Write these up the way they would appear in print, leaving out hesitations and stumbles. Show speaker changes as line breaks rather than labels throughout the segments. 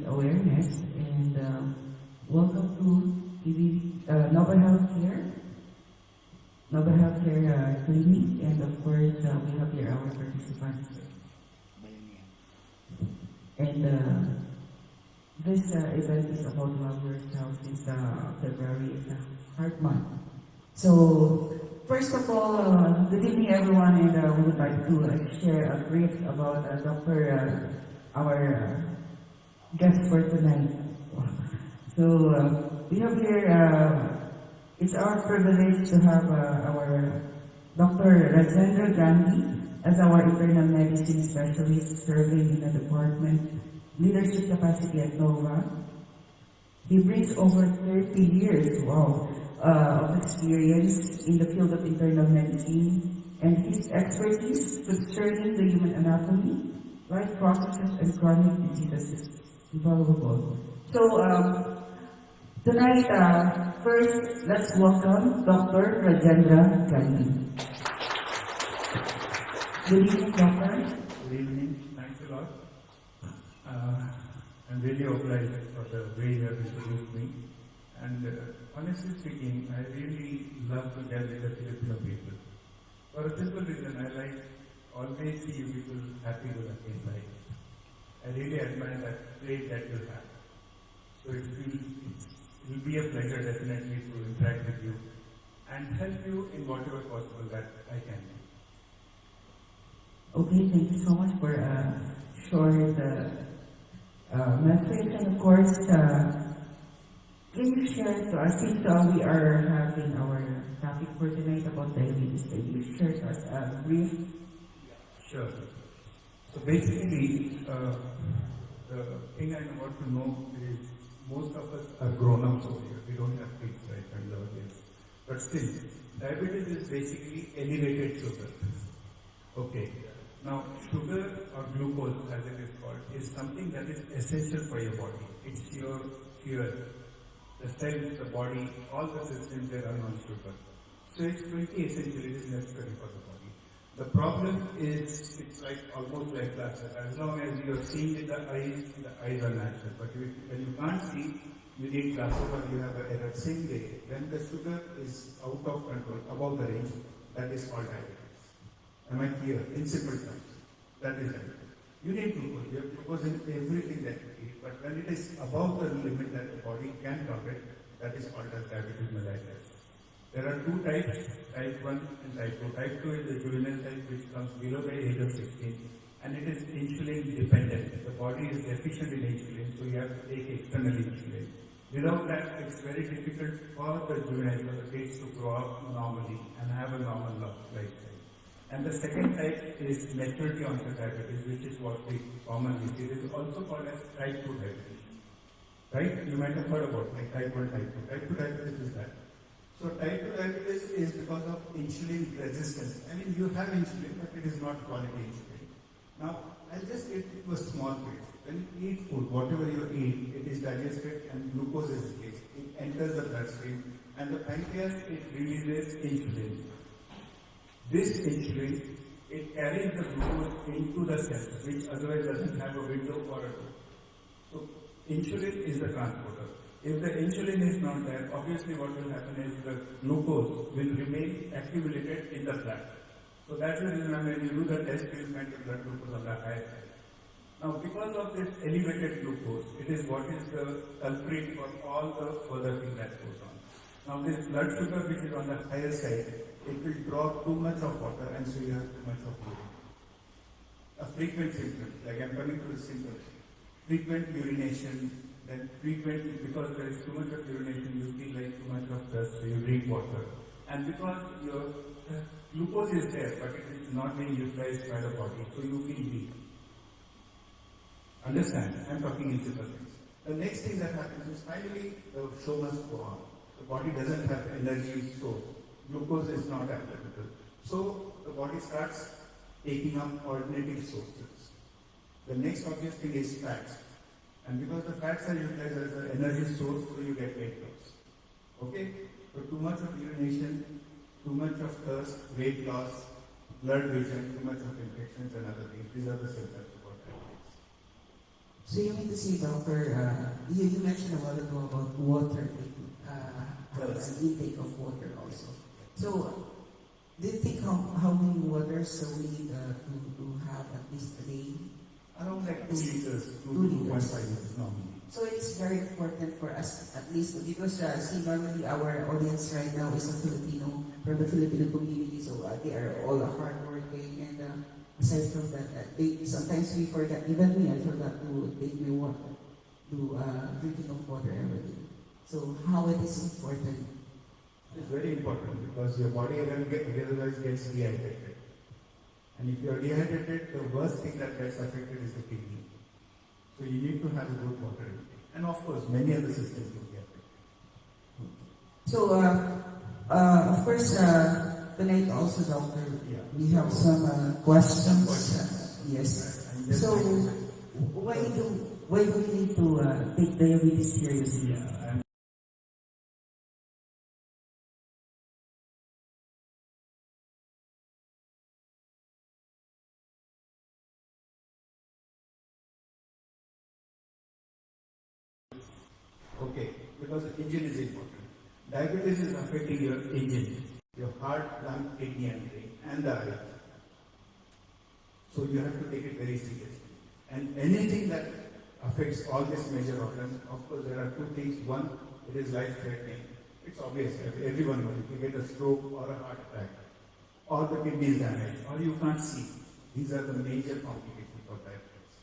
awareness. And welcome to Nova Healthcare, Clinic, and of course we have here our participants. And this event is about love yourself since February is a heart month. So first of all, good evening everyone, and we would like to share a brief about our guest for tonight. So we have here, it's our privilege to have our Dr. Rajendra Gandhi as our internal medicine specialist serving in the department leadership capacity at Nova. He brings over 30 years, of experience in the field of internal medicine, and his expertise concerning the human anatomy, life processes, and chronic diseases is invaluable. So tonight, first, let's welcome Dr. Rajendra Gandhi. Good evening, Doctor.
Good evening. Thanks a lot. I'm really obliged for the way you have introduced me. And honestly speaking, I really love to deal with the Filipino people. For a simple reason, I like always see you people happy with in life. I really admire that trait that you have. So it will be a pleasure definitely to interact with you and help you in whatever possible that I can do.
Okay, thank you so much for short message, and of course, can you share to us, since we are having our topic for tonight about diabetes, can you share to us a brief?
Sure. So basically, the thing I want to know is most of us are grown-ups over here. We don't have kids, right, and our kids. But still, diabetes is basically elevated sugar. Okay. Now, sugar or glucose, as it is called, is something that is essential for your body. It's your fuel. The cells, the body, all the systems, they run on sugar. So it's pretty essential. It is necessary for the body. The problem is, it's like almost like glasses. As long as you are seeing with the eyes are natural. But when you can't see, you need glasses or you have an error. Same way, when the sugar is out of control, above the range, that is called diabetes. Am I clear? In simple terms, that is diabetes. You need glucose. You have glucose in everything that you eat, but when it is above the limit that the body can tolerate, that is called as diabetes mellitus. There are two types, type 1 and type 2. Type 2 is the juvenile type, which comes below the age of 16, and it is insulin dependent. The body is deficient in insulin, so you have to take external insulin. Without that, it's very difficult for the juvenile, for the kids to grow up normally and have a normal lifestyle. And the second type is maturity onset diabetes, which is what we commonly see. It is also called as type 2 diabetes. Right? You might have heard about like type 1, type 2. Type 2 diabetes is that. So type 2 diabetes is because of insulin resistance. I mean, you have insulin, but it is not quality insulin. Now, I'll just get into a small bit. When you eat food, whatever you eat, it is digested and glucose is released. It enters the bloodstream, and the pancreas, it releases insulin. This insulin, it carries the glucose into the cells, which otherwise doesn't have a window or a door. So, insulin is the transporter. If the insulin is not there, obviously what will happen is the glucose will remain accumulated in the blood. So that's the reason when you do the test, you will find the blood glucose on the higher side. Now, because of this elevated glucose, it is what is the culprit for all the further thing that goes on. Now, this blood sugar which is on the higher side, it will draw too much of water, and so you have too much of urine. A frequent symptom, like I'm coming to the symptoms. Frequent urination, then frequent, because there is too much of urination, you feel like too much of thirst, so you drink water. And because your glucose is there, but it is not being utilized by the body, so you feel weak. Understand? I'm talking in simple things. The next thing that happens is finally the show must go on. The body doesn't have energy source. Glucose is not available. So the body starts taking up alternative sources. The next obvious thing is fats. And because the fats are utilized as an energy source, so you get weight loss. Okay? So too much of urination, too much of thirst, weight loss, blood vision, too much of infections and other things. These are the symptoms of diabetes.
So you mean to say, doctor, you mentioned a while ago about water,
Yes.
an intake of water also. So, do you think how many waters we need to have at least a day?
Around like 2 liters, 2
2
to
liters.
2.5 liters normally.
So it's very important for us at least because see normally our audience right now is a Filipino from the Filipino community, so they are all hardworking and aside from that, they sometimes we forget, even me, I forgot to take my water, to drinking of water every day. So how it is important?
It's very important because your body otherwise gets dehydrated. And if you are dehydrated, the worst thing that gets affected is the kidney. So you need to have a good water intake. And of course, many other systems will be affected.
So of course tonight also, doctor,
Yeah.
we have some questions. Yes.
And just
So why do we need to take diabetes seriously?
yeah, and okay, because the engine is important. Diabetes is affecting your engine, your heart, lung, kidney, and brain, and the eye. So you have to take it very seriously. And anything that affects all these major organs, of course, there are two things. One, it is life-threatening. It's obvious. Everyone knows. If you get a stroke or a heart attack, or the kidney is damaged, or you can't see, these are the major complications of diabetes.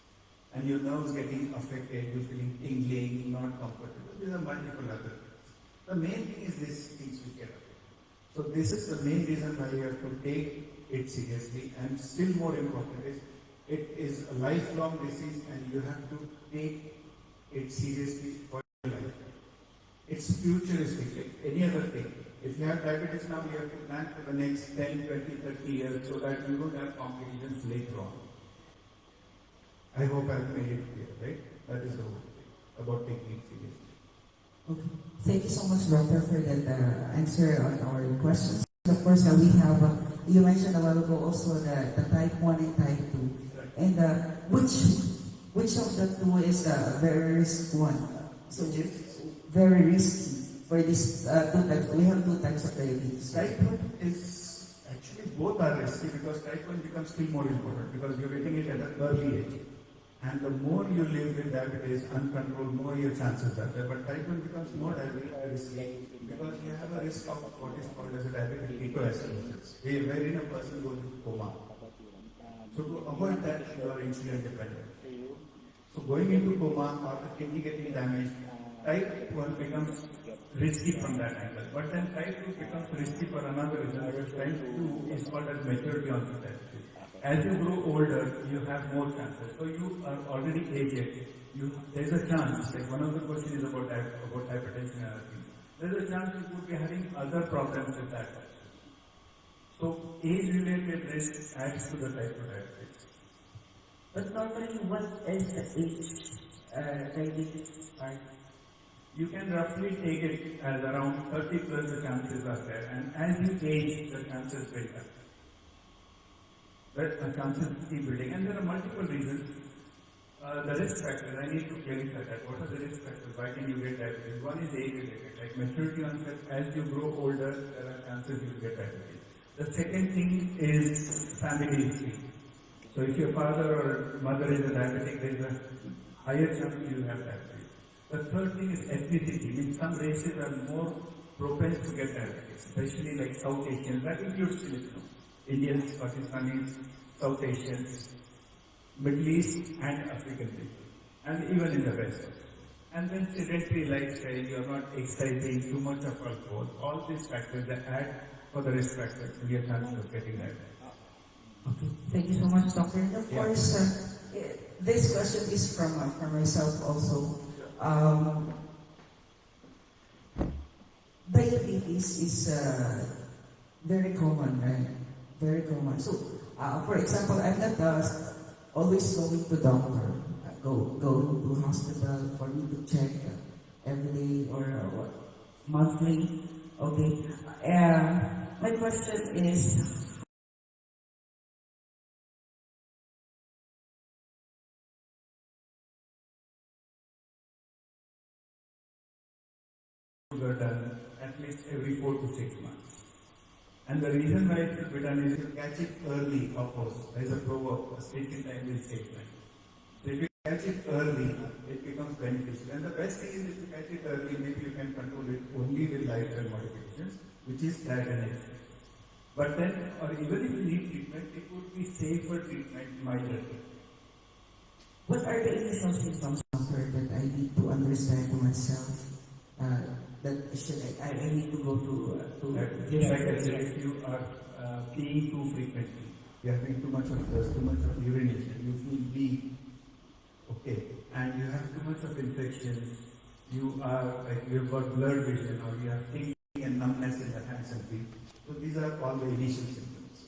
And your nerves getting affected, you're feeling tingling, not comfortable. These are multiple other things. The main thing is these things which get affected. So this is the main reason why you have to take it seriously, and still more important is it is a lifelong disease and you have to take it seriously for your life. It's futuristic, like any other thing. If you have diabetes now, you have to plan for the next 10, 20, 30 years so that you don't have complications later on. I hope I've made it clear, right? That is the whole thing about taking it seriously.
Okay. Thank you so much, doctor, for that answer on our questions. Of course, we have, you mentioned a while ago also the type 1 and type 2. And which of the two is very risky one? So very risky for these two types. We have two types of diabetes.
Type 1 is actually both are risky because type 1 becomes still more important because you're getting it at an early age. And the more you live with diabetes uncontrolled, more your chances are there. But type 1 becomes more risky because you have a risk of what is called as a diabetic ketoacidosis, wherein a person goes into coma. So to avoid that, you are insulin dependent. So going into coma or the kidney getting damaged, type 1 becomes risky from that angle. But then type 2 becomes risky for another reason because type 2 is called as maturity onset diabetes. As you grow older, you have more chances. So you are already aged. There's a chance, like one of the questions is about hypertension and other things. There's a chance you could be having other problems with that. So age-related risk adds to the type 2 diabetes.
But normally, what is the age diabetes start?
You can roughly take it as around 30 plus the chances are there. And as you age, the chances build up. But the chances keep building. And there are multiple reasons. The risk factors, I need to clarify that. What are the risk factors? Why can you get diabetes? One is age-related, like maturity onset. As you grow older, there are chances you will get diabetes. The second thing is family history. So if your father or mother is a diabetic, there is a higher chance you have diabetes. The third thing is ethnicity. Means some races are more propense to get diabetes, especially like South Asians. That includes Filipinos, Indians, Pakistanis, South Asians, Middle East and African people, and even in the West. And then sedentary lifestyle, you are not exercising, too much of alcohol, all these factors that add for the risk factors to your chances of getting diabetes.
Okay. Thank you so much, doctor. And of course, this question is from myself also. Diabetes is very common, right? Very common. So, for example, I'm not always going to doctor. Go to hospital for me to check every day or monthly. Okay. My question is,
sugar done at least every 4 to 6 months. And the reason why it should be done is to catch it early, of course. There is a proverb, staging time will save time. So if you catch it early, it becomes beneficial. And the best thing is if you catch it early, maybe you can control it only with lifestyle modifications, which is diet and exercise. But then, or even if you need treatment, it would be safer treatment milder.
What are the initial symptoms, doctor, that I need to understand to myself? That I need to go to
Like I said, if you are peeing too frequently, you are having too much of thirst, too much of urination, you feel weak, okay, and you have too much of infections, you have got blurred vision, or you have tingling and numbness in the hands and feet. So these are all the initial symptoms.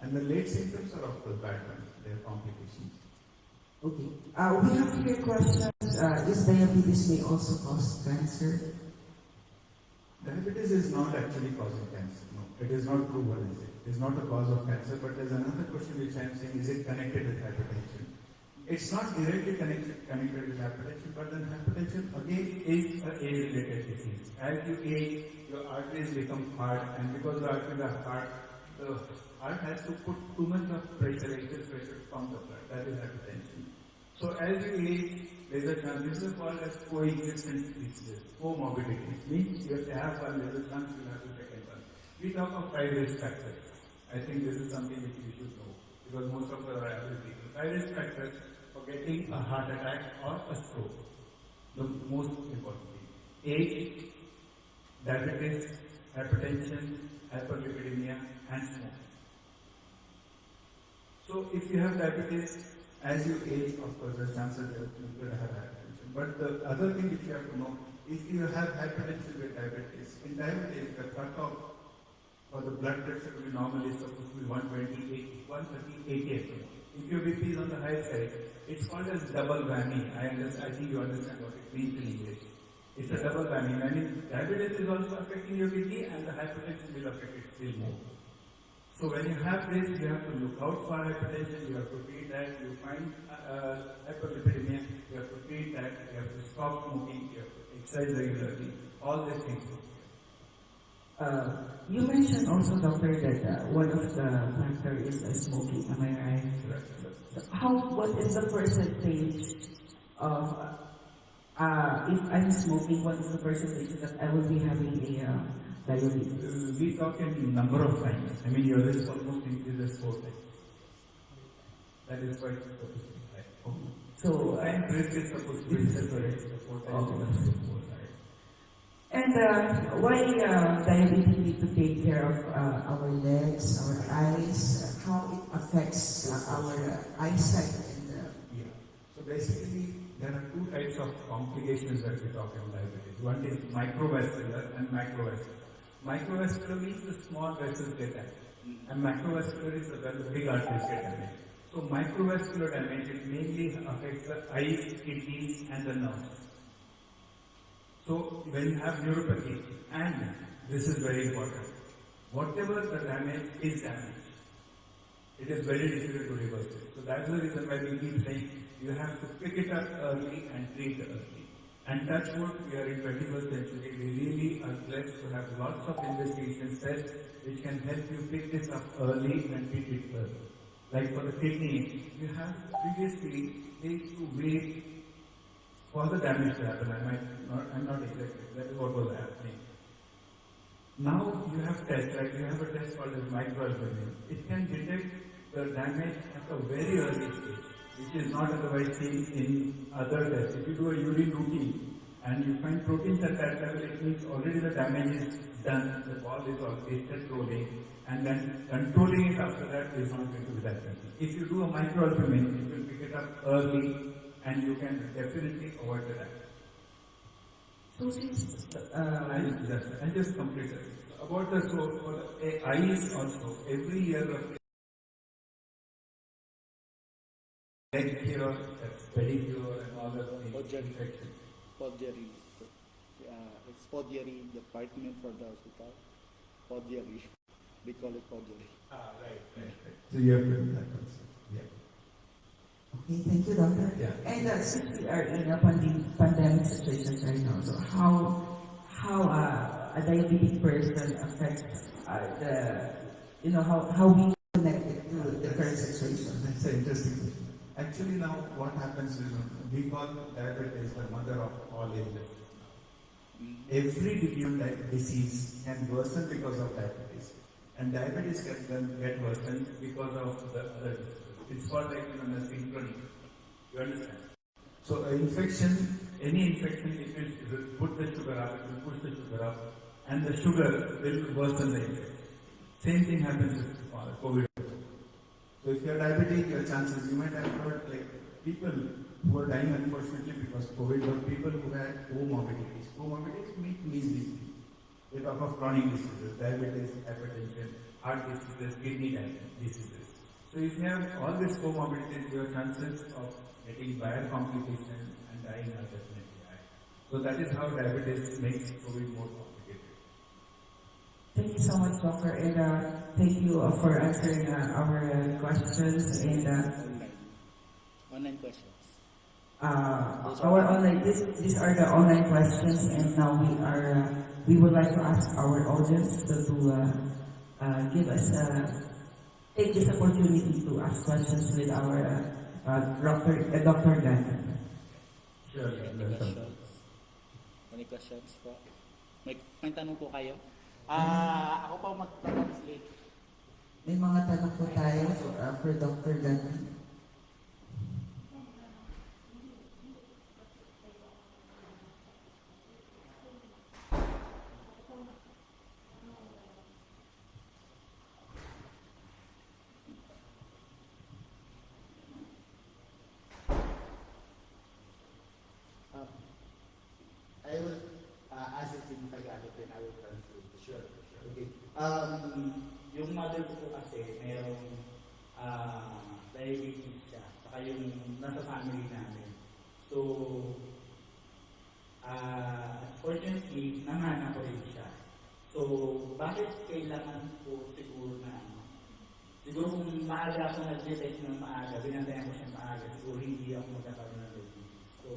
And the late symptoms are of course bad ones, they are complications.
Okay. We have here questions. Is diabetes may also cause cancer?
Diabetes is not actually causing cancer. No, it is not proven. It is not a cause of cancer. But there's another question which I am saying: is it connected with hypertension? It's not directly connected with hypertension, but then hypertension again is an age-related disease. As you age, your arteries become hard, and because the arteries are hard, the heart has to put too much of pressure, excess pressure to pump the blood. That is hypertension. So as you age, there's a chance. This is called as coexistence diseases, comorbidities. Means you have to have one, there's a chance you'll have the second one. We talk of 5 risk factors. I think this is something which you should know, because most of us are average people. 5 risk factors for getting a heart attack or a stroke. The most important thing. Age, diabetes, hypertension, hyperlipidemia, and smoking. So if you have diabetes, as you age, of course, the chances that you could have hypertension. But the other thing which you have to know, if you have hypertension with diabetes, in diabetes, the cutoff for the blood pressure to be normally supposed to be 120, 130, 80. If your BP is on the high side, it's called as double whammy. I think you understand what it means in English. It's a double whammy. I mean, diabetes is also affecting your BP, and the hypertension will affect it still more. So when you have this, you have to look out for hypertension, you have to treat that, you find hyperlipidemia, you have to treat that, you have to stop smoking, you have to exercise regularly, all these things.
You mentioned also, doctor, that one of the factors is smoking, am I right?
Correct.
So what is the percentage of, if I'm smoking, what is the percentage that I will be having a diabetes?
We talk in number of times. I mean, your risk almost increases 4 times. That is quite supposed to be high.
So,
and risk is supposed to be separate. 4 times.
And why diabetes need to take care of our legs, our eyes, how it affects our eyesight?
Yeah. So basically, there are 2 types of complications that we talk about diabetes. One is microvascular and macrovascular. Microvascular means the small vessels get damaged, and macrovascular is where the big arteries get damaged. So microvascular damage, it mainly affects the eyes, kidneys, and the nerves. So when you have neuropathy, and this is very important, whatever the damage is damaged, it is very difficult to reverse it. So that's the reason why we keep saying you have to pick it up early and treat it early. And touch wood, we are in 21st century. We really are blessed to have lots of investigation tests which can help you pick this up early and treat it early. Like for the kidney, you have previously they used to wait for the damage to happen. I'm not exactly. That is what was happening. Now you have tests, like you have a test called as microalbumin. It can detect the damage at a very early stage, which is not otherwise seen in other tests. If you do a urine routine and you find proteins at that level, it means already the damage is done, the ball is already set rolling, and then controlling it after that is not going to be that easy. If you do a microalbumin, it will pick it up early and you can definitely avoid the damage.
So since
I just completed about the so for the eyes also, every year of leg cure, pedicure, and all that infection.
Podgery. It's Podgery, the department for the hospital. Podgery. We call it Podgery.
Right. So you have to do that also. Yeah.
Okay, thank you, doctor.
Yeah.
And since we are in a pandemic situation right now, so how a diabetic person affects how we connect it to the current situation.
That's an interesting question. Actually, now what happens is we call diabetes the mother of all illness. Every disease can worsen because of diabetes, and diabetes can get worsened because of the other diseases. It's called like a synchrony. You understand? So, any infection, if you put the sugar up, it will push the sugar up, and the sugar will worsen the infection. Same thing happens with COVID. So, if you are diabetic, your chances, you might have heard like people who are dying unfortunately because COVID were people who had comorbidities. Comorbidities means these things. We talk of chronic diseases, diabetes, hypertension, heart diseases, kidney diseases. So if you have all these comorbidities, your chances of getting bad complications and dying are definitely high. So that is how diabetes makes COVID more complicated.
Thank you so much, Doctor, and thank you for answering our questions and
Online questions.
our online. These are the online questions, and now we would like to ask our audience to give us take this opportunity to ask questions with our Dr. Gan.
Sure,
Any questions? Any questions po? May tanong po kayo? Ako pa mag-translate.
May mga tanong po tayo for Dr. Gan.
I will ask it in Tagalog and I will translate.
Sure.
Okay. Yung mother ko po kasi mayroong diabetes siya, saka yung nasa family namin. So, unfortunately, nanganak ko rin siya. So, bakit kailangan po siguro na siguro kung maaga ako nag-detect ng maaga, binantayan ko siya maaga, siguro hindi ako magkakaroon ng diabetes. So,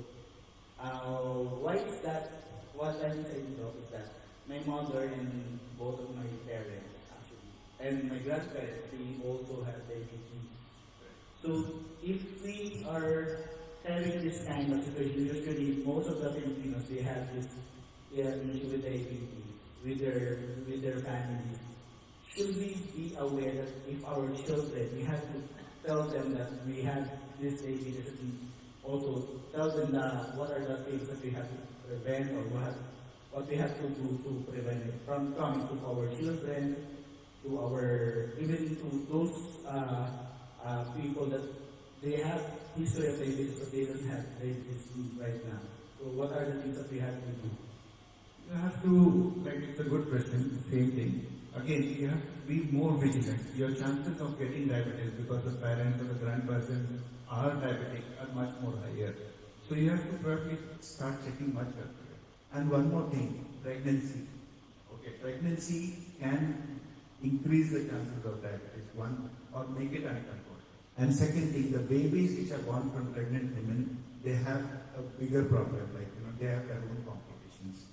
why is that? What I'm saying though is that my mother and both of my parents actually, and my grandparents, they also have diabetes. So if we are having this kind of situation, usually most of the Filipinos they have issue with diabetes with their families. Should we be aware that if our children, we have to tell them that we have this diabetes and also tell them what are the things that we have to prevent or what we have to do to prevent it from coming to our children, even to those people that they have history of diabetes but they don't have diabetes right now. So what are the things that we have to do?
You have to, it's a good question, same thing. Again, you have to be more vigilant. Your chances of getting diabetes because the parents or the grandparents are diabetic are much more higher. So you have to probably start checking much earlier. And one more thing, pregnancy. Okay, pregnancy can increase the chances of diabetes, one, or make it uncontrolled. And second thing, the babies which are born from pregnant women, they have a bigger problem, they have their own complications.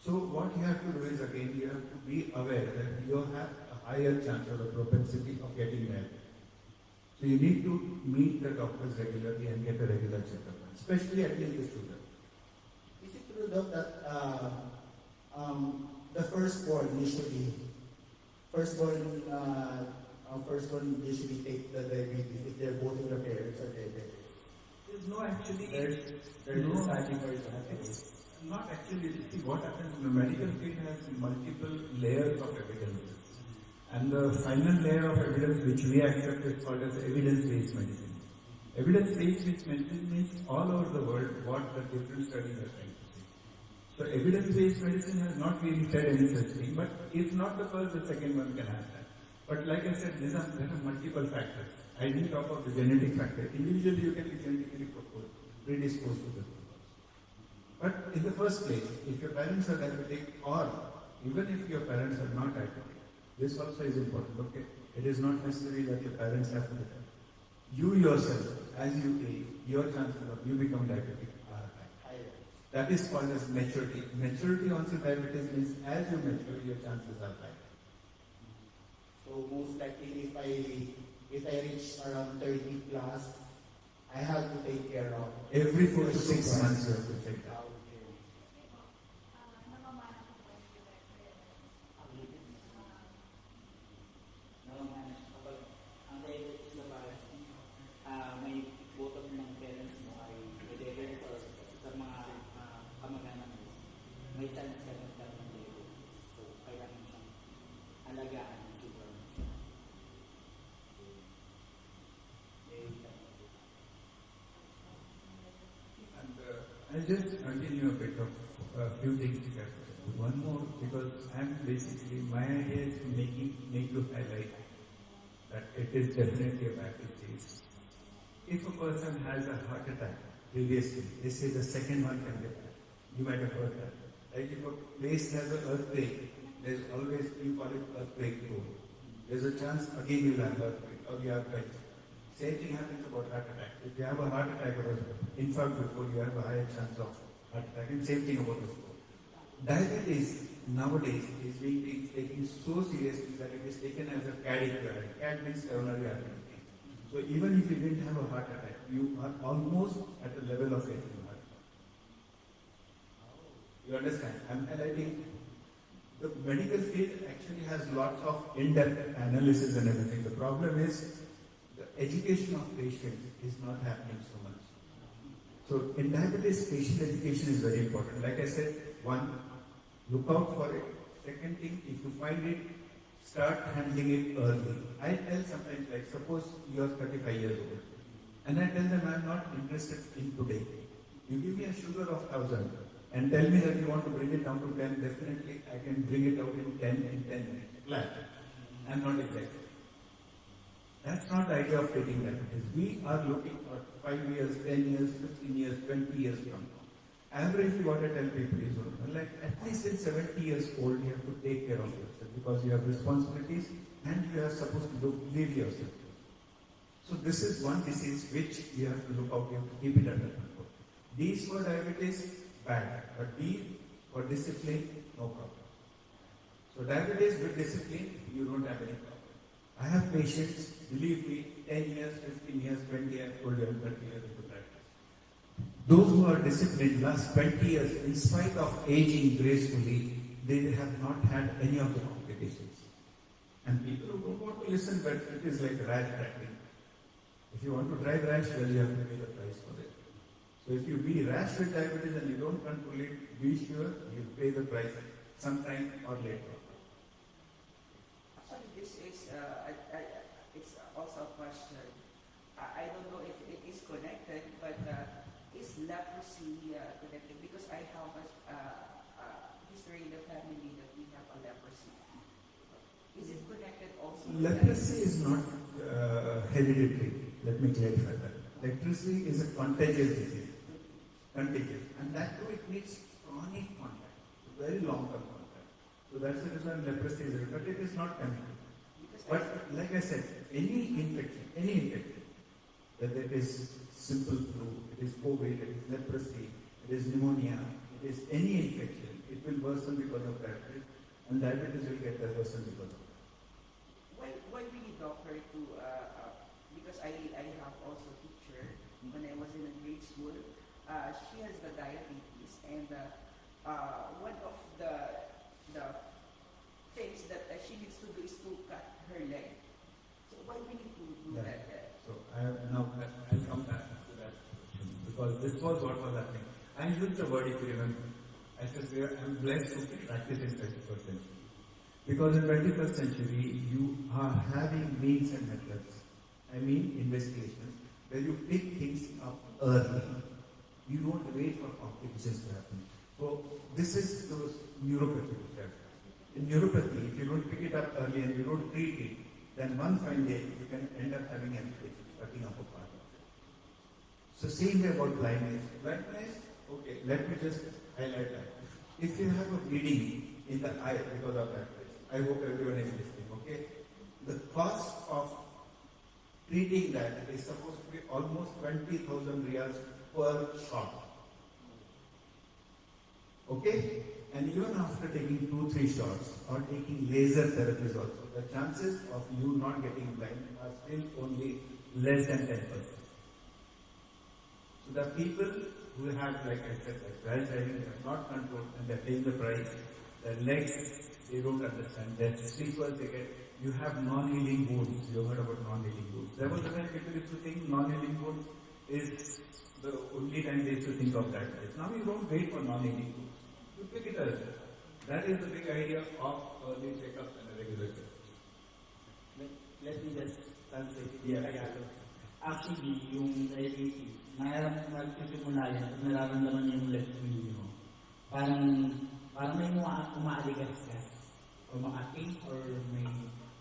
So what you have to do is, again, you have to be aware that you have a higher chance or a propensity of getting diabetes. So you need to meet the doctors regularly and get a regular checkup, especially at least the sugar.
Is it true though that the firstborn usually usually takes the diabetes if they're both of their parents are diabetic?
There's no actually.
There's
no
study for that.
It's not actually. See what happens in the medical field has multiple layers of evidence. And the final layer of evidence which we accept is called as evidence-based medicine. Evidence-based medicine means all over the world what the different studies are trying to say. So evidence-based medicine has not really said any such thing, but if not the first, the second one can have that. But like I said, there are multiple factors. I didn't talk about the genetic factor. Individually you can be genetically predisposed to the disease. But in the first place, if your parents are diabetic or even if your parents are not diabetic, this also is important, okay? It is not necessary that your parents have to be diabetic. You yourself, as you age, your chances of you become diabetic are high. That is called as maturity. Maturity onset diabetes means as you mature, your chances are high.
So most likely if I reach around 30 plus, I have to take care of
Every 4 to 6 months you have to check that.
Ang diabetes na parang may bottom ng parents mo ay diabetes or sa mga kamag-anak mo, may chance ka ng diabetes. So, kailangan siyang alagaan ng sugar.
And I'll just continue a bit of a few things here. One more, because I'm basically, my idea is to make you highlight that it is definitely a bad disease. If a person has a heart attack previously, they say the second one can be bad. You might have heard that. Like if a place has an earthquake, there's always, you call it earthquake prone. There's a chance again you'll have earthquake or you have quake. Same thing happens about heart attack. If you have a heart attack or an infarct before, you have a higher chance of heart attack. And same thing about the stroke. Diabetes nowadays is being taken so seriously that it is taken as a CAD equivalent. CAD means coronary artery disease. So even if you didn't have a heart attack, you are almost at the level of getting a heart attack. You understand? And I think the medical field actually has lots of in-depth analysis and everything. The problem is the education of patients is not happening so much. So in diabetes, patient education is very important. Like I said, one, look out for it. Second thing, if you find it, start handling it early. I tell sometimes, like suppose you are 35 years old, and I tell them I'm not interested in today. You give me a sugar of 1000 and tell me that you want to bring it down to 10, definitely I can bring it out in 10 minutes. Flat. I'm not exact. That's not the idea of taking diabetes. We are looking at 5 years, 10 years, 15 years, 20 years from now. Averagely, what I tell people is, like at least in 70 years old, you have to take care of yourself because you have responsibilities and you are supposed to live yourself. So this is one disease which you have to look out, you have to keep it under control. D is for diabetes, bad. But D for discipline, no problem. So diabetes with discipline, you don't have any problem. I have patients, believe me, 10 years, 15 years, 20 years, old, 30 years into practice. Those who are disciplined last 20 years, in spite of aging gracefully, they have not had any of the complications. And people who don't want to listen, but it is like rash driving. If you want to drive rash, well, you have to pay the price for it. So if you be rash with diabetes and you don't control it, be sure you pay the price sometime or later.
Actually, this is it's also a question. I don't know if it is connected, but is leprosy connected? Because I have a history in the family that we have a leprosy. Is it connected also?
Leprosy is not hereditary. Let me clarify that. Leprosy is a contagious disease. Contagious. And that too, it needs chronic contact, very long-term contact. So that's the reason leprosy is, but it is not connected. But like I said, any infection, whether it is simple flu, it is COVID, it is leprosy, it is pneumonia, it is any infection, it will worsen because of diabetes, and diabetes will get worsen because of that.
Why we need doctor to, because I have also teacher when I was in a grade school, she has the diabetes, and one of the things that she needs to do is to cut her leg. So why we need to do that?
So I'll come back to that question because this was what was happening. I used the word, if you remember. I said, I'm blessed to practice in 21st century. Because in 21st century, you are having means and methods, I mean investigations, where you pick things up early. You don't wait for complications to happen. So this is those neuropathy. In neuropathy, if you don't pick it up early and you don't treat it, then one fine day you can end up having amputations, cutting off a part of it. So same way about blindness. Blindness, okay, let me just highlight that. If you have a bleeding in the eye because of that, I hope everyone is listening, okay? The cost of treating that is supposed to be almost 20,000 riyals per shot. Okay? And even after taking 2-3 shots or taking laser therapies also, the chances of you not getting blind are still only less than 10%. So the people who have, like I said, like rash driving, they are not controlled and they are paying the price. Their legs, they don't understand. Their sleepers, they get, you have non-healing wounds. You heard about non-healing wounds. There was a time people used to think non-healing wounds is the only time they used to think of that. Now you don't wait for non-healing wounds. You pick it up. That is the big idea of early checkup and a regular checkup.
Let me just translate it.
Yeah.
Actually, yung diabetes, magsisimula yan, nararamdaman niyo yung left wheel mo. Parang may umaaligas-gas, o maating, or may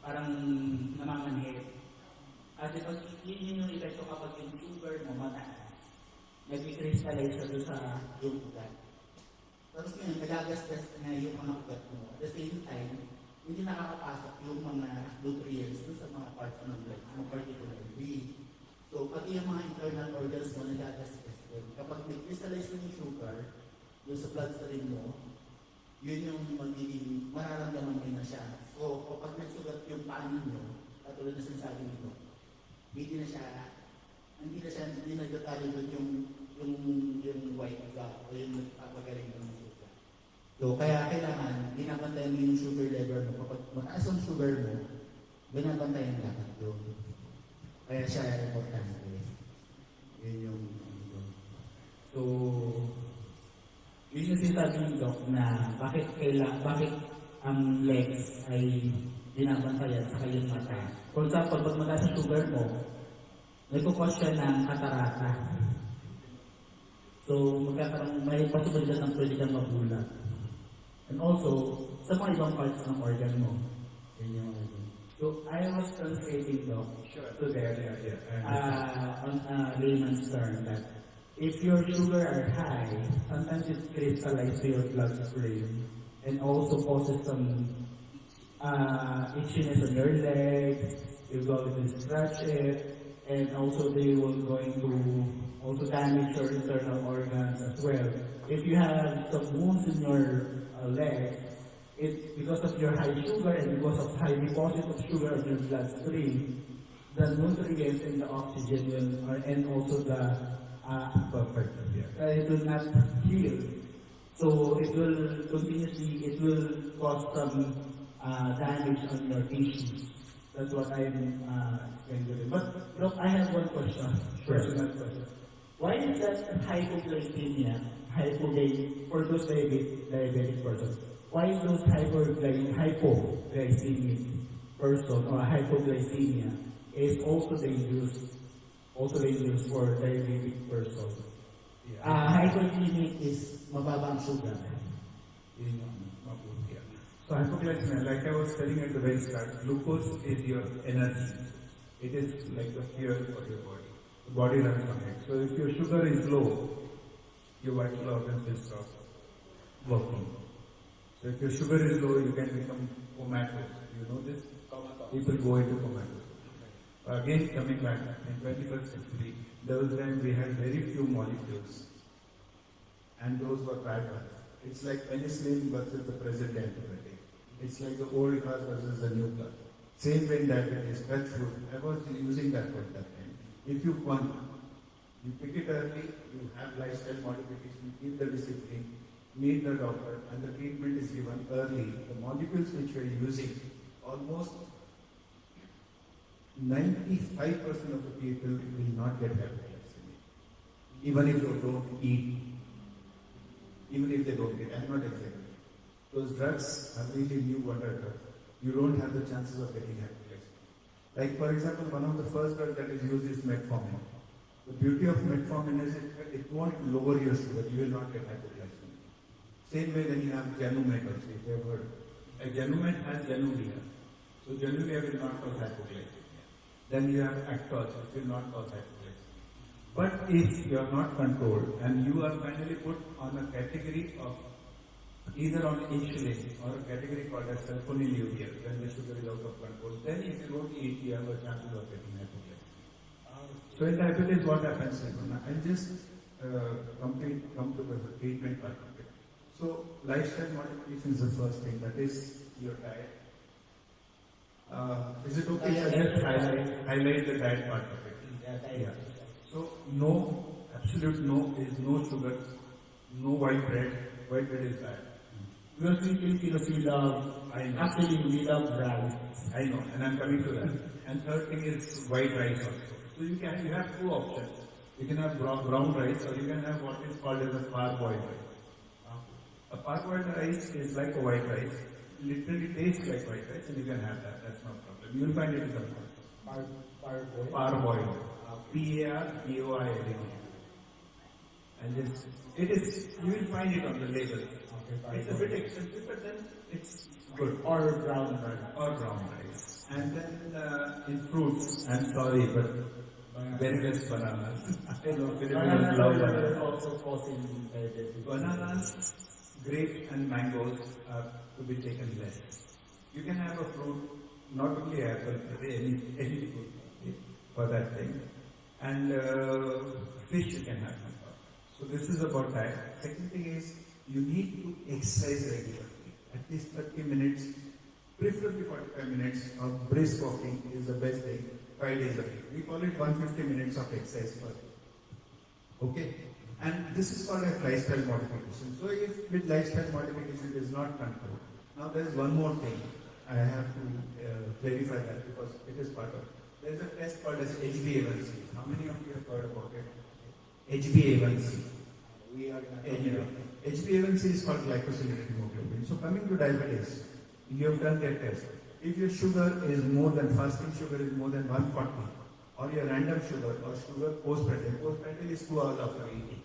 parang namamanhid. Kasi pag yun yung epekto kapag yung sugar mo mataas, nag-crystallize siya doon sa yung ugat. Tapos ngayon, nagagasgas na yung mga ugat mo. At the same time, hindi nakakapasok yung mga nutrients doon sa mga parts ng blood, mga particularly. So, pati yung mga internal organs mo nagagasgas din. Kapag nag-crystallize yung sugar doon sa bloodstream mo, yun yung magiging mararamdaman mo na siya. So, kapag nagsugat yung panin nyo, katulad na sinasabi nito, hindi nagtatalo doon yung white blood o yung nagpapagaling ng sugar. So, kaya kailangan, binabantayan mo yung sugar level mo. Kapag mataas ang sugar mo, binabantayan dapat yun. Kaya siya importante. Yun yung so, yun yung sinasabi ng Doc na bakit ang legs ay binabantayan sa kayong mata. For example, pag mataas ang sugar mo, nagkukos siya ng katarata. So, may posibilidad ng pwede kang mabulag. And also, sa mga ibang parts ng organ mo. Yun yung so, I was translating, Doc, to there, on a layman's term, that if your sugar are high, sometimes it crystallizes to your bloodstream and also causes some itchiness on your legs. You're going to scratch it, and also they will going to also damage your internal organs as well. If you have some wounds in your legs, because of your high sugar and because of high deposit of sugar in your bloodstream, the nutrients and the oxygen will, and also the
Perfect.
it will not heal. So it will cause some damage on your tissues. That's what I'm explaining. But look, I have one question. Personal question. Why is that hypoglycemia, for those diabetic persons? Why is those hypoglycemic person or hypoglycemia is also dangerous for diabetic person? Hypoglycemic is mababa ang sugar.
So hypoglycemia, like I was telling at the very start, glucose is your energy. It is like the fuel for your body. The body runs on it. So if your sugar is low, your vital organs will stop working. So if your sugar is low, you can become comatose. You know this? People go into comatose. Again, coming back, in 21st century, there was when we had very few molecules. And those were bad ones. It's like penicillin versus the present day antibiotic. It's like the old class versus the new class. Same way in diabetes, touch wood. I was using that word that time. If you want, you pick it early, you have lifestyle modification, keep the discipline, meet the doctor, and the treatment is given early. The molecules which we are using, almost 95% of the people will not get hypoglycemia. Even if they don't eat, even if they don't eat, I'm not exaggerating. Those drugs are really new wonder drugs. You don't have the chances of getting hypoglycemia. Like for example, one of the first drugs that is used is metformin. The beauty of metformin is it won't lower your sugar, you will not get hypoglycemia. Same way when you have Genumet also, if you have heard. A Genumet has Januvia. So Januvia will not cause hypoglycemia. Then you have Actos, which will not cause hypoglycemia. But if you are not controlled and you are finally put on a category of either on insulin or a category called as sulfonylurea, when the sugar is out of control, then if you don't eat, you have a chance of getting hypoglycemia. So in diabetes, what happens? I'll just come to the treatment part of it. So lifestyle modification is the first thing. That is your diet. Is it okay if I just highlight the diet part of it? Yeah. So no, absolute no is no sugar, no white bread. White bread is bad.
Because we Filipinos, we love,
I know.
actually we love rice.
I know, and I'm coming to that. And third thing is white rice also. So you have two options. You can have brown rice, or you can have what is called as a parboiled rice. A parboiled rice is like a white rice. Literally tastes like white rice, and you can have that. That's no problem. You will find it in the market. Parboiled. P-A-R-B-O-I-L-E-D. And just, it is, you will find it on the label. It's a bit expensive, but then it's good.
Or brown rice.
Or brown rice. And then in fruits, I'm sorry, but very best bananas. I know Filipinos love bananas.
Also causing diabetes.
Bananas, grapes and mangoes are to be taken less. You can have a fruit, not only apple, but any fruit for that thing. And fish you can have. So this is about diet. Second thing is, you need to exercise regularly. At least 30 minutes, preferably 45 minutes of brisk walking is the best thing, 5 days a week. We call it 150 minutes of exercise per day. Okay? And this is called a lifestyle modification. So if with lifestyle modification it is not controlled. Now there is one more thing. I have to clarify that because it is part of it. There is a test called as HbA1c. How many of you have heard about it? HbA1c.
We are
Anyway, HbA1c is called glycosylated hemoglobin. So coming to diabetes, you have done that test. If your sugar is more than, fasting sugar is more than 140, or your random sugar or sugar postprandial is 2 hours after eating.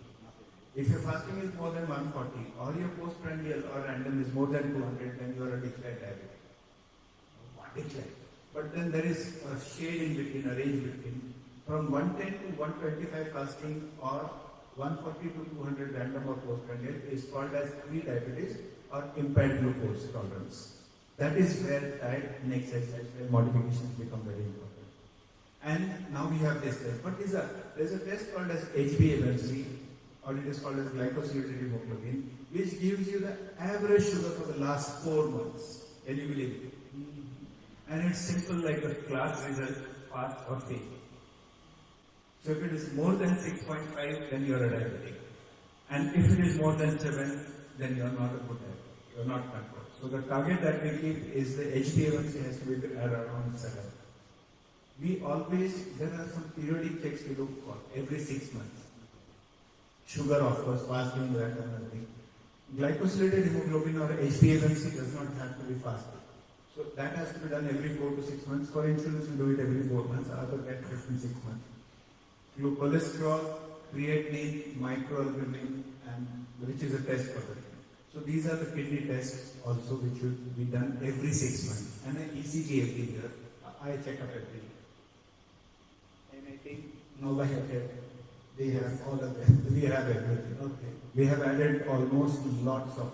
If your fasting is more than 140, or your postprandial or random is more than 200, then you are a declared diabetic. Declared. But then there is a shade in between, a range between, from 110 to 125 fasting or 140 to 200 random or postprandial is called as pre-diabetes or impaired glucose tolerance. That is where diet and exercise modifications become very important. And now we have this test. What is that? There is a test called as HbA1c, or it is called as glycosylated hemoglobin, which gives you the average sugar for the last 4 months. Can you believe it? And it's simple like a class result, pass or fail. So if it is more than 6.5, then you are a diabetic. And if it is more than 7, then you are not a good diabetic. You are not controlled. So the target that we keep is the HbA1c has to be at around 7. We always, there are some periodic checks we look for every 6 months. Sugar, of course, fasting, that and everything. Glycosylated hemoglobin or HbA1c does not have to be fasted. So that has to be done every 4 to 6 months. For insurance, we do it every 4 months. Other categories in 6 months. Cholesterol, creatinine, microalbumin, and which is a test for that. So these are the kidney tests also which should be done every 6 months. And an ECG every year. I check up every year. And I think Nova Healthcare, they have all of them. We have everything. Okay. We have added almost lots of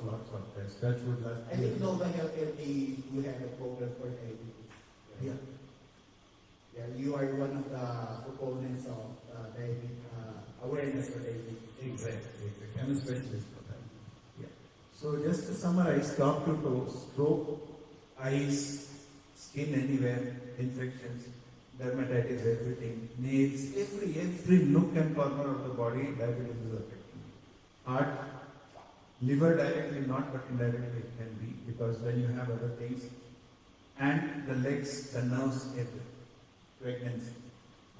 tests. That would last.
I think Nova Healthcare, you have a program for diabetes.
Yeah.
Yeah, you are one of the proponents of diabetes, awareness for diabetes.
Exactly. I'm a specialist for that. Yeah. So just to summarize, top to toe, stroke, eyes, skin anywhere, infections, dermatitis, everything, nails, every nook and corner of the body, diabetes is affecting. Heart, liver directly not, but indirectly it can be, because when you have other things, and the legs, the nerves, everything. Pregnancy,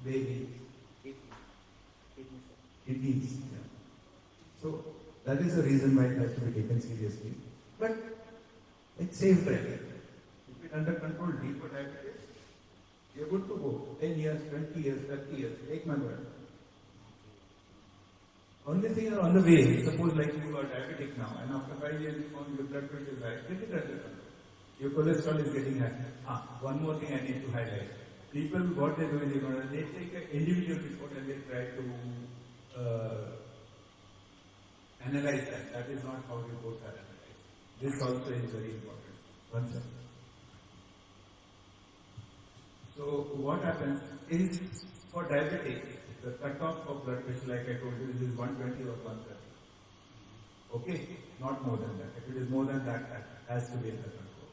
baby, kidneys. Yeah. So that is the reason why it has to be taken seriously. But it's safe driving. If it's under control, deep for diabetes, you're good to go. 10 years, 20 years, 30 years. Take my word. Only thing on the way, suppose like you are diabetic now, and after 5 years you found your blood pressure is high, get it under control. Your cholesterol is getting high. One more thing I need to highlight. People, what they do is, they take an individual report and they try to analyze that. That is not how reports are analyzed. This also is very important. One second. So what happens is, for diabetic, the cutoff for blood pressure, like I told you, is 120 or 130. Okay? Not more than that. If it is more than that, that has to be under control.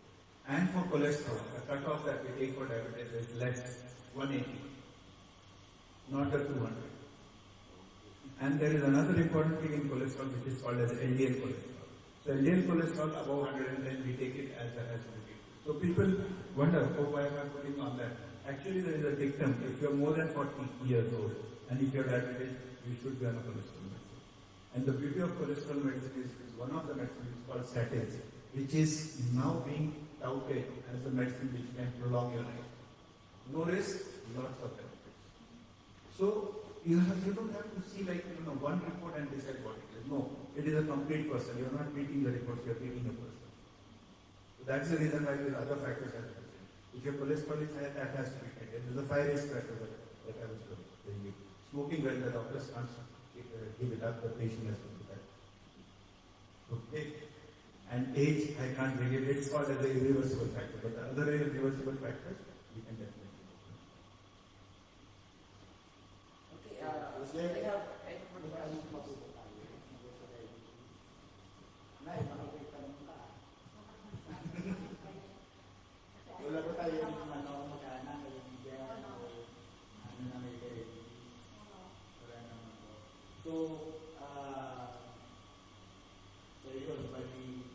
And for cholesterol, the cutoff that we take for diabetes is less 180, not the 200. And there is another important thing in cholesterol which is called as LDL cholesterol. So LDL cholesterol above 110, we take it as a so people wonder, oh, why am I putting on that? Actually, there is a dictum. If you are more than 40 years old and if you are diabetic, you should be on a cholesterol medicine. And the beauty of cholesterol medicine is one of the medicines called statins, which is now being touted as a medicine which can prolong your life. No risk, lots of benefits. So you don't have to see one report and decide what it is. No, it is a complete person. You are not reading the reports, you are reading a person. So that's the reason why there are other factors that are present. If your cholesterol is high, that has to be treated. There is a 5 risk factor that I was telling you. Smoking, well, the doctors can't give it up, the patient has to do that. Okay. And age, I can't regulate. It's called as a irreversible factor. But the other irreversible factors, we can definitely do.
Okay, I have any further questions?
Wala po tayo yung mag-anak, kaibigan, o ano na may diabetes. Wala naman po. So yun, bali,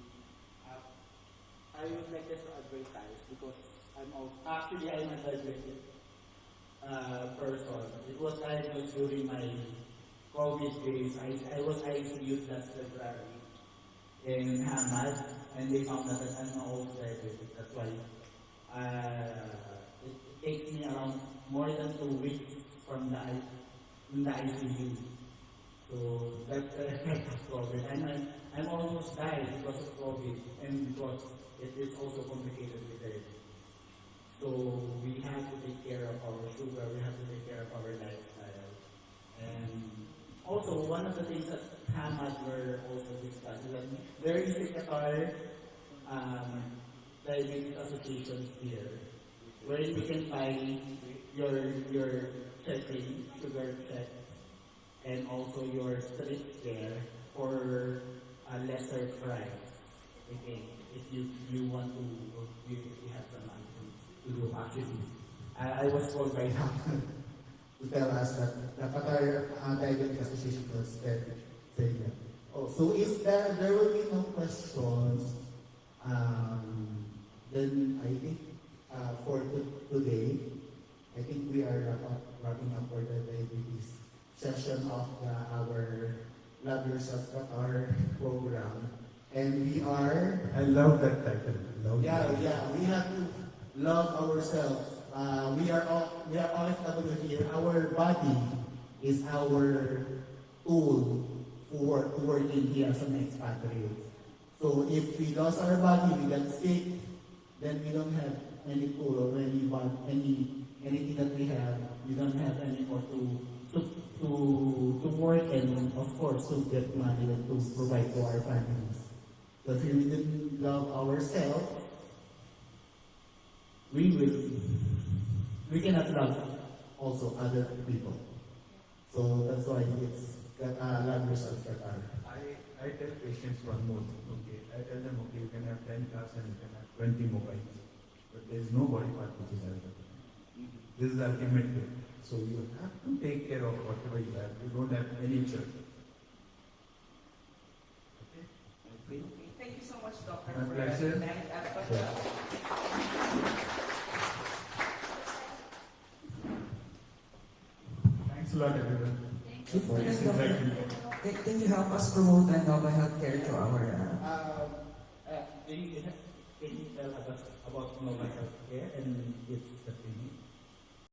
I would like just to advertise because I'm a diabetic person. It was diagnosed during my COVID days. I was ICU last February in Hamad, and they found out that I'm also diabetic. That's why it takes me around more than 2 weeks from in the ICU. So that's the effect of COVID. And I'm almost died because of COVID and because it is also complicated with diabetes. So we have to take care of our sugar, we have to take care of our lifestyle. And also, one of the things that Hamad were also discussed is that there is a Qatar diabetes association here, where you can buy your checking, sugar check, and also your strips there for a lesser price. Okay, if you want to, if you have some money to do actually. I was told by now
to tell us that the Qatar Diabetic Association was very good. Oh, so if there will be no questions, then I think for today, I think we are wrapping up for the diabetes session of our Love Yourself Qatar program. And we are...
I love that title.
We have to love ourselves. We are OFW here. Our body is our tool for working here as an expatriate. So if we lost our body, we got sick, then we don't have any tool or anything that we have. We don't have any more to work and of course to get money and to provide to our families. So if we didn't love ourselves, we cannot love also other people. So that's why it's love yourself, Qatar.
I tell patients one more thing, okay? I tell them, okay, you can have 10 cars and you can have 20 mobiles, but there is no body part which is adequate. This is the ultimate way. So you have to take care of whatever you have. You don't have any choice. Okay?
Thank you so much, Doctor.
My
for
pleasure. Thanks a lot, everyone.
Can you help us promote Nova Healthcare to our...
Can you tell us about Nova Healthcare and its the clinic?